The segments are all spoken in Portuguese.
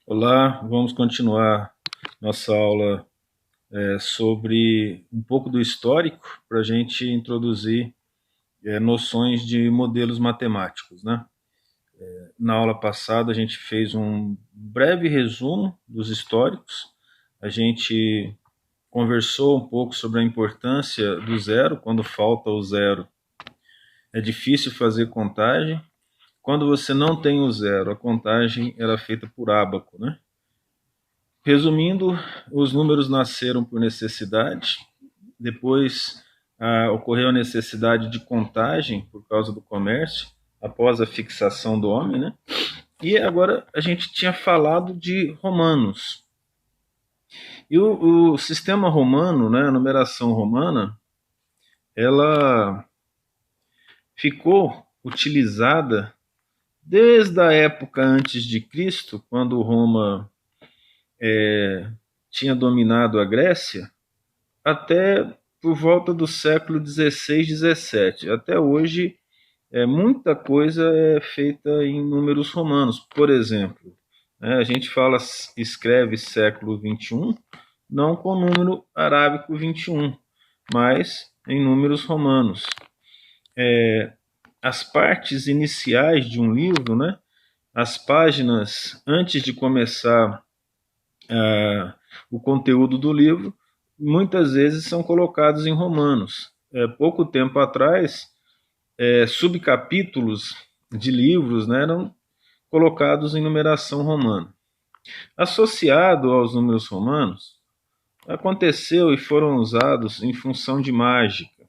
Olá, vamos continuar nossa aula sobre um pouco do histórico para a gente introduzir noções de modelos matemáticos, né? Na aula passada a gente fez um breve resumo dos históricos, a gente conversou um pouco sobre a importância do zero. Quando falta o zero é difícil fazer contagem. Quando você não tem o zero, a contagem era feita por ábaco, né? Resumindo, os números nasceram por necessidade, depois ocorreu a necessidade de contagem por causa do comércio, após a fixação do homem, né? E agora a gente tinha falado de romanos. E o sistema romano, né, a numeração romana, ela ficou utilizada desde a época antes de Cristo, quando Roma tinha dominado a Grécia, até por volta do século XVI, XVII. Até hoje, muita coisa é feita em números romanos. Por exemplo, a gente escreve século XXI, não com o número arábico 21, mas em números romanos. As partes iniciais de um livro, né, as páginas antes de começar o conteúdo do livro, muitas vezes são colocados em romanos. Pouco tempo atrás, subcapítulos de livros, né, eram colocados em numeração romana. Associado aos números romanos, aconteceu e foram usados em função de mágica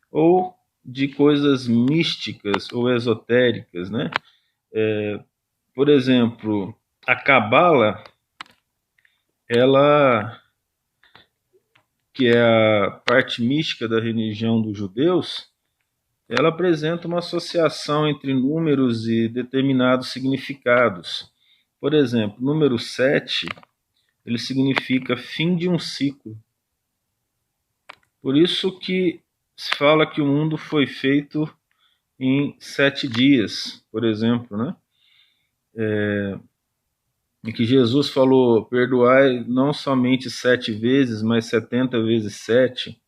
ou de coisas místicas ou esotéricas, né? Por exemplo, a Cabala, ela, que é a parte mística da religião dos judeus, ela apresenta uma associação entre números e determinados significados. Por exemplo, número 7, ele significa fim de um ciclo. Por isso que se fala que o mundo foi feito em 7 dias, por exemplo, né? E que Jesus falou, perdoai não somente 7 vezes, mas 70 vezes 7.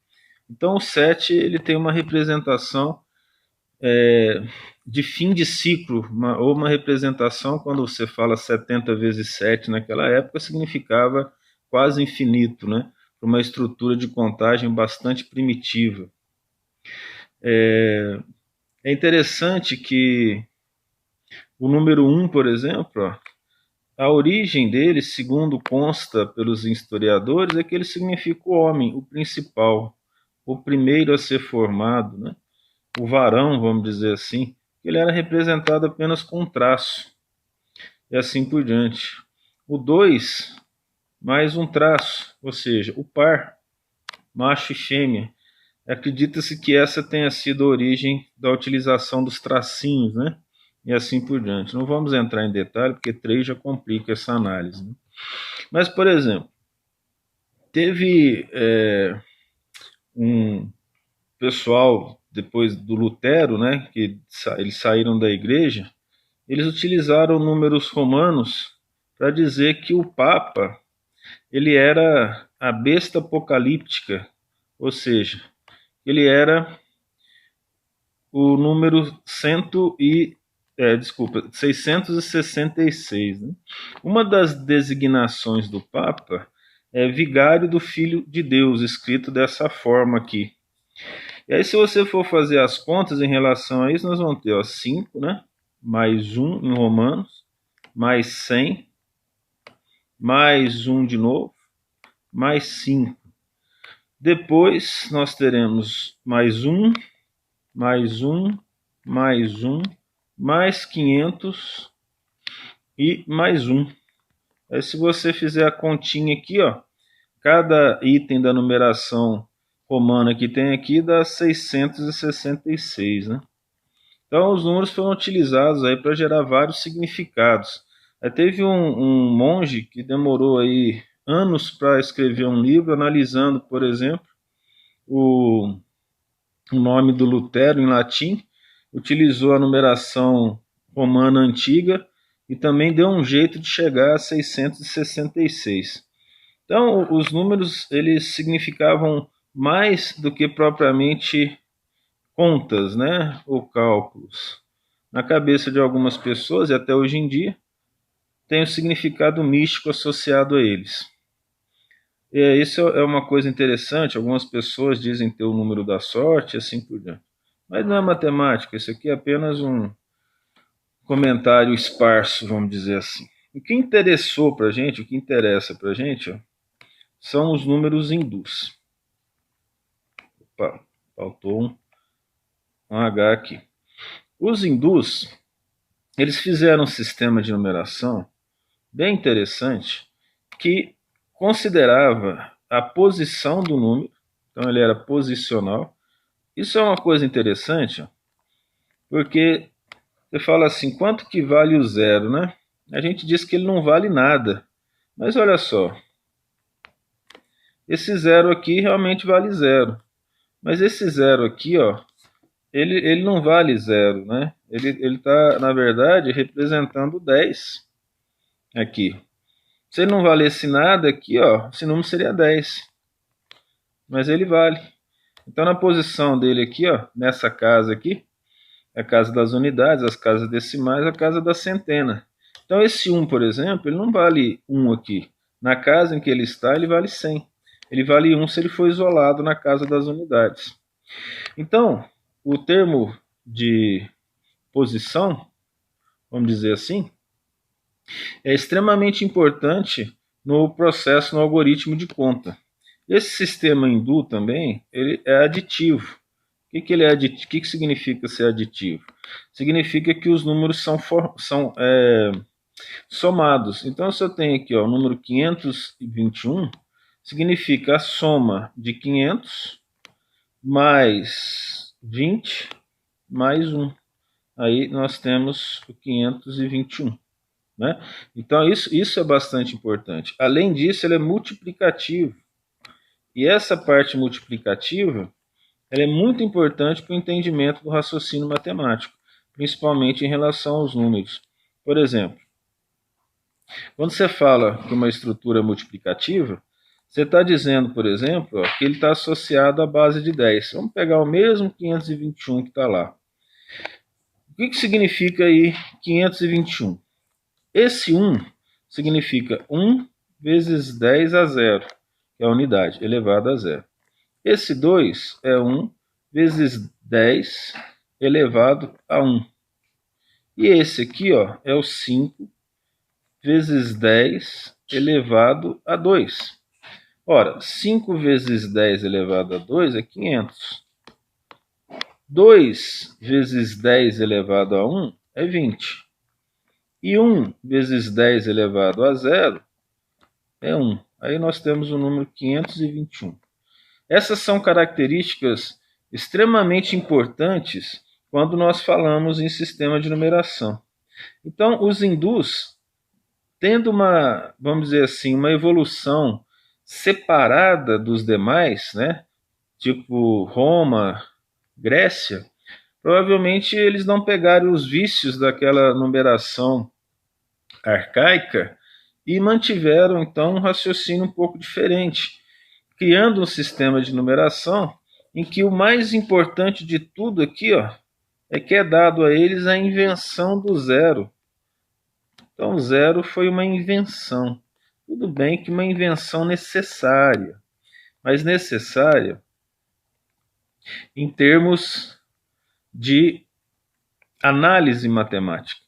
Então o 7 ele tem uma representação de fim de ciclo, ou uma representação, quando você fala 70 vezes 7 naquela época, significava quase infinito, né? Uma estrutura de contagem bastante primitiva. É interessante que o número 1, por exemplo, ó, a origem dele, segundo consta pelos historiadores, é que ele significa o homem, o principal, o primeiro a ser formado, né? O varão, vamos dizer assim. Ele era representado apenas com um traço, e assim por diante. O 2, mais um traço, ou seja, o par, macho e fêmea. Acredita-se que essa tenha sido a origem da utilização dos tracinhos, né? E assim por diante. Não vamos entrar em detalhe, porque 3 já complica essa análise, né? Mas, por exemplo, teve um pessoal, depois do Lutero, né, que eles saíram da igreja, eles utilizaram números romanos para dizer que o Papa ele era a besta apocalíptica, ou seja, ele era o número 666. Né? Uma das designações do Papa é vigário do Filho de Deus, escrito dessa forma aqui. E aí, se você for fazer as contas em relação a isso, nós vamos ter 5, né? Mais 1 em Romanos, mais 100, mais 1 de novo, mais 5. Depois nós teremos mais 1, mais 1, mais 1, mais 500 e mais 1. Aí, se você fizer a continha aqui, ó, cada item da numeração romana que tem aqui dá 666, né? Então, os números foram utilizados aí para gerar vários significados. Aí teve um monge que demorou aí anos para escrever um livro analisando, por exemplo, o nome do Lutero em latim, utilizou a numeração romana antiga e também deu um jeito de chegar a 666. Então, os números eles significavam mais do que propriamente contas, né, ou cálculos. Na cabeça de algumas pessoas, e até hoje em dia, tem o significado místico associado a eles. Isso é uma coisa interessante. Algumas pessoas dizem ter o número da sorte e assim por diante. Mas não é matemática, isso aqui é apenas um comentário esparso, vamos dizer assim. O que interessou para a gente, o que interessa para a gente, ó, são os números hindus. Opa, faltou um H aqui. Os hindus, eles fizeram um sistema de numeração bem interessante que considerava a posição do número, então ele era posicional. Isso é uma coisa interessante, ó, porque você fala assim, quanto que vale o zero, né? A gente diz que ele não vale nada, mas olha só, esse zero aqui realmente vale zero, mas esse zero aqui, ó, ele não vale zero, né? Ele está, na verdade, representando 10 aqui. Se ele não valesse nada aqui, ó, esse número seria 10. Mas ele vale. Então, na posição dele aqui, ó, nessa casa aqui, a casa das unidades, as casas decimais, a casa da centena. Então, esse 1, por exemplo, ele não vale 1 aqui. Na casa em que ele está, ele vale 100. Ele vale 1 se ele for isolado na casa das unidades. Então, o termo de posição, vamos dizer assim, é extremamente importante no processo, no algoritmo de conta. Esse sistema hindu também, ele é aditivo. O que ele é aditivo? O que significa ser aditivo? Significa que os números são somados. Então, se eu tenho aqui ó, o número 521, significa a soma de 500 mais 20 mais 1. Aí nós temos o 521. Né? Então, isso é bastante importante. Além disso, ele é multiplicativo. E essa parte multiplicativa ela é muito importante para o entendimento do raciocínio matemático, principalmente em relação aos números. Por exemplo, quando você fala que uma estrutura é multiplicativa, você está dizendo, por exemplo, ó, que ele está associado à base de 10. Vamos pegar o mesmo 521 que está lá. O que significa aí 521? Esse 1 significa 1 vezes 10 a 0, que é a unidade, elevada a 0. Esse 2 é 1 vezes 10 elevado a 1. E esse aqui ó, é o 5 vezes 10 elevado a 2. Ora, 5 vezes 10 elevado a 2 é 500. 2 vezes 10 elevado a 1 é 20. E 1 vezes 10 elevado a 0 é 1. Aí nós temos o número 521. Essas são características extremamente importantes quando nós falamos em sistema de numeração. Então, os hindus, tendo uma, vamos dizer assim, uma evolução separada dos demais, né? Tipo Roma, Grécia, provavelmente eles não pegaram os vícios daquela numeração arcaica e mantiveram então um raciocínio um pouco diferente, criando um sistema de numeração em que o mais importante de tudo aqui, ó, é que é dado a eles a invenção do zero. Então, o zero foi uma invenção. Tudo bem que uma invenção necessária, mas necessária em termos de análise matemática.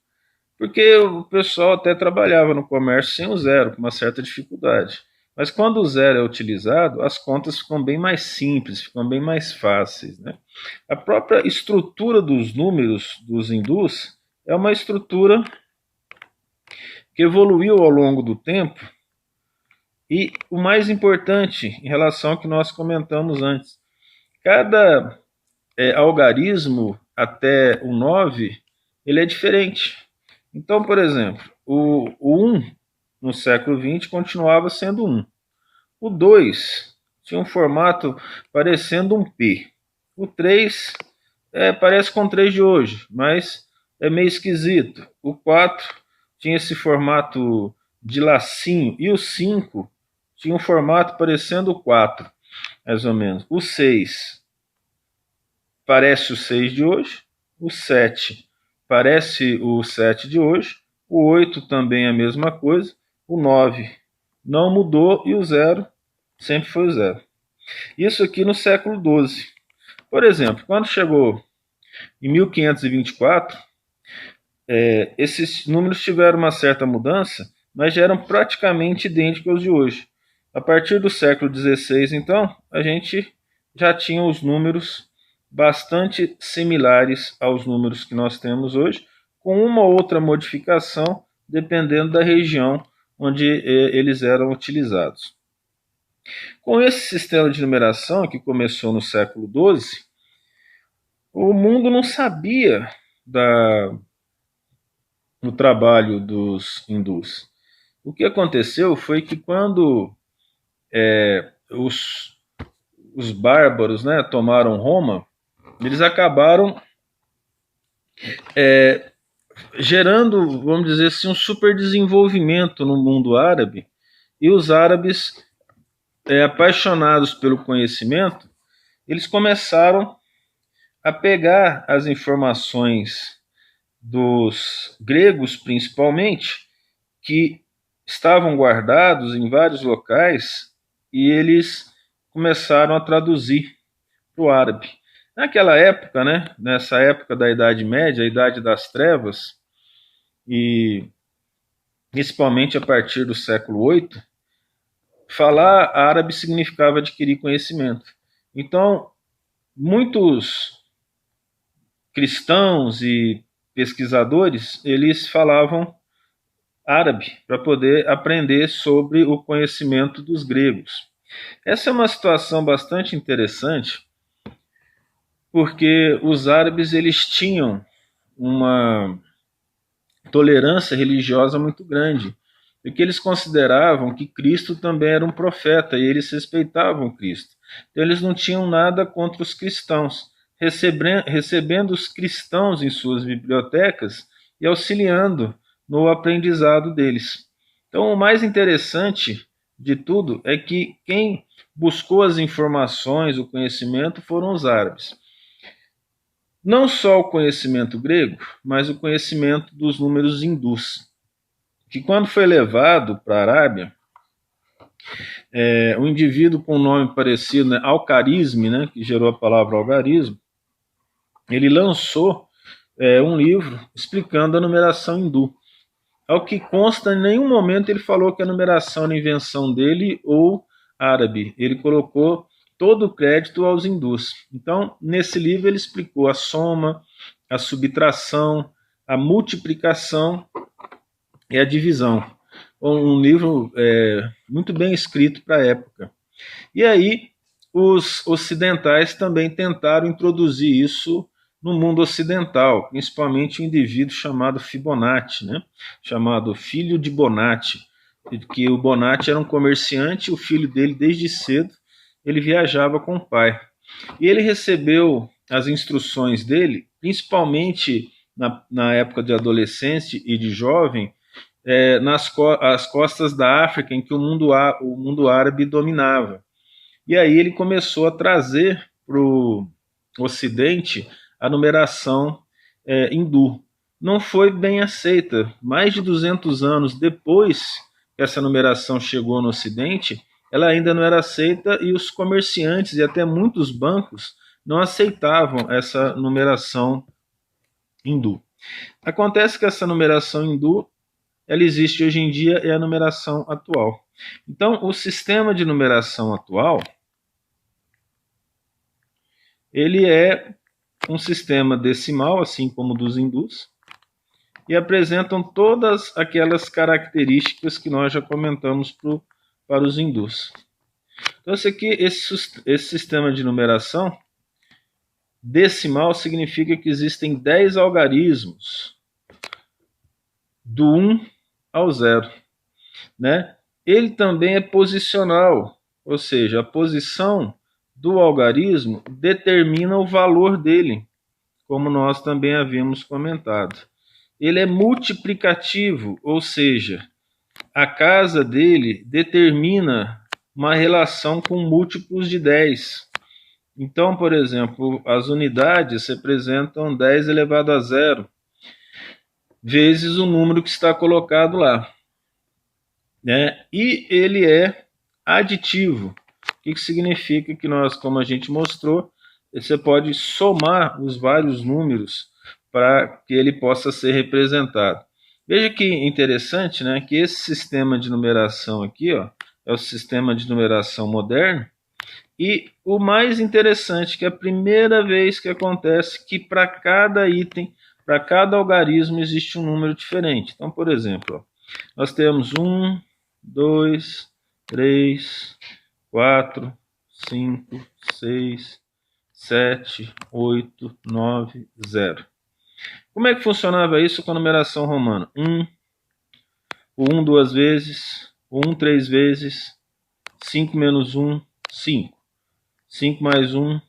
Porque o pessoal até trabalhava no comércio sem o zero, com uma certa dificuldade. Mas quando o zero é utilizado, as contas ficam bem mais simples, ficam bem mais fáceis. Né? A própria estrutura dos números dos hindus é uma estrutura que evoluiu ao longo do tempo. E o mais importante, em relação ao que nós comentamos antes, cada algarismo até o 9, ele é diferente. Então, por exemplo, o 1 no século XX continuava sendo 1. O 2 tinha um formato parecendo um P. O 3 parece com o 3 de hoje, mas é meio esquisito. O 4 tinha esse formato de lacinho, e o 5 tinha um formato parecendo o 4, mais ou menos. O 6 parece o 6 de hoje, o 7 parece o 7 de hoje, o 8 também é a mesma coisa, o 9 não mudou e o 0 sempre foi o 0. Isso aqui no século XII. Por exemplo, quando chegou em 1524, esses números tiveram uma certa mudança, mas já eram praticamente idênticos aos de hoje. A partir do século XVI, então, a gente já tinha os números bastante similares aos números que nós temos hoje, com uma ou outra modificação, dependendo da região onde eles eram utilizados. Com esse sistema de numeração, que começou no século XII, o mundo não sabia do trabalho dos hindus. O que aconteceu foi que quando os bárbaros, né, tomaram Roma, eles acabaram gerando, vamos dizer assim, um superdesenvolvimento no mundo árabe, e os árabes, apaixonados pelo conhecimento, eles começaram a pegar as informações dos gregos, principalmente, que estavam guardados em vários locais, e eles começaram a traduzir para o árabe. Naquela época, né, nessa época da Idade Média, a Idade das Trevas, e principalmente a partir do século VIII, falar árabe significava adquirir conhecimento. Então, muitos cristãos e pesquisadores, eles falavam árabe para poder aprender sobre o conhecimento dos gregos. Essa é uma situação bastante interessante, porque os árabes eles tinham uma tolerância religiosa muito grande, porque eles consideravam que Cristo também era um profeta e eles respeitavam Cristo. Então eles não tinham nada contra os cristãos, recebendo os cristãos em suas bibliotecas e auxiliando no aprendizado deles. Então o mais interessante de tudo é que quem buscou as informações, o conhecimento, foram os árabes. Não só o conhecimento grego, mas o conhecimento dos números hindus, que quando foi levado para a Arábia, um indivíduo com um nome parecido, né, Al-Khwarizmi, né, que gerou a palavra algarismo, ele lançou um livro explicando a numeração hindu. Ao que consta, em nenhum momento ele falou que a numeração era invenção dele ou árabe. Ele colocou todo o crédito aos hindus. Então, nesse livro ele explicou a soma, a subtração, a multiplicação e a divisão. Um livro muito bem escrito para a época. E aí, os ocidentais também tentaram introduzir isso no mundo ocidental, principalmente um indivíduo chamado Fibonacci, né? Chamado filho de Bonatti, que o Bonatti era um comerciante, o filho dele, desde cedo, ele viajava com o pai. E ele recebeu as instruções dele, principalmente na época de adolescente e de jovem, nas costas da África, em que o mundo árabe dominava. E aí ele começou a trazer para o Ocidente a numeração hindu. Não foi bem aceita. Mais de 200 anos depois que essa numeração chegou no Ocidente, ela ainda não era aceita e os comerciantes e até muitos bancos não aceitavam essa numeração hindu. Acontece que essa numeração hindu, ela existe hoje em dia, é a numeração atual. Então, o sistema de numeração atual, ele é um sistema decimal, assim como o dos hindus, e apresentam todas aquelas características que nós já comentamos para os hindus. Então, esse sistema de numeração decimal significa que existem 10 algarismos, do 1 ao 0. Né? Ele também é posicional, ou seja, a posição do algarismo determina o valor dele, como nós também havíamos comentado. ele é multiplicativo, ou seja, a casa dele determina uma relação com múltiplos de 10. Então, por exemplo, as unidades representam 10 elevado a zero, vezes o número que está colocado lá, né? E ele é aditivo. O que significa que nós, como a gente mostrou, você pode somar os vários números para que ele possa ser representado. Veja que interessante, né, que esse sistema de numeração aqui, ó, é o sistema de numeração moderno, e o mais interessante que é a primeira vez que acontece que para cada item, para cada algarismo existe um número diferente. Então, por exemplo, ó, nós temos 1, 2, 3, 4, 5, 6, 7, 8, 9, 0. Como é que funcionava isso com a numeração romana? 1, o 1 duas vezes, o 1 três vezes, 5 menos 1, 5. 5 mais 1,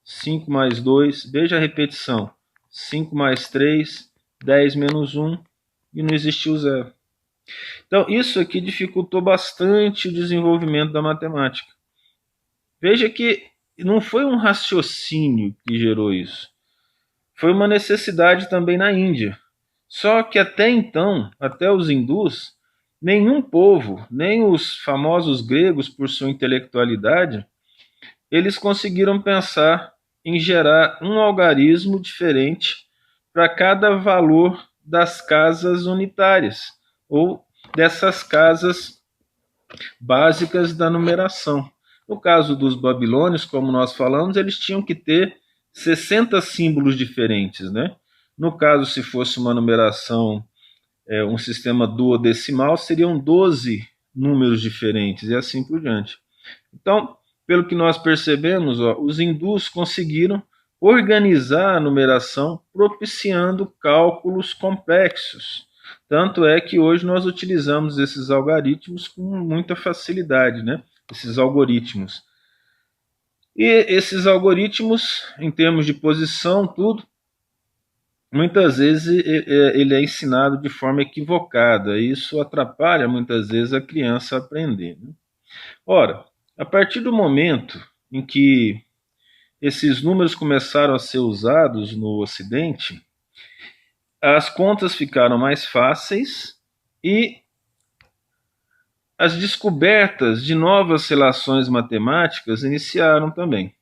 5 mais 2, veja a repetição. 5 mais 3, 10 menos 1, e não existiu zero. Então, isso aqui dificultou bastante o desenvolvimento da matemática. Veja que não foi um raciocínio que gerou isso. Foi uma necessidade também na Índia. Só que até então, até os hindus, nenhum povo, nem os famosos gregos, por sua intelectualidade, eles conseguiram pensar em gerar um algarismo diferente para cada valor das casas unitárias, ou dessas casas básicas da numeração. No caso dos babilônios, como nós falamos, eles tinham que ter 60 símbolos diferentes, né? No caso, se fosse uma numeração, um sistema duodecimal, seriam 12 números diferentes e assim por diante. Então, pelo que nós percebemos, ó, os hindus conseguiram organizar a numeração propiciando cálculos complexos. Tanto é que hoje nós utilizamos esses algoritmos com muita facilidade, né? Esses algoritmos. E esses algoritmos, em termos de posição, tudo, muitas vezes ele é ensinado de forma equivocada. E isso atrapalha muitas vezes a criança a aprender, né? Ora, a partir do momento em que esses números começaram a ser usados no Ocidente, as contas ficaram mais fáceis e as descobertas de novas relações matemáticas iniciaram também.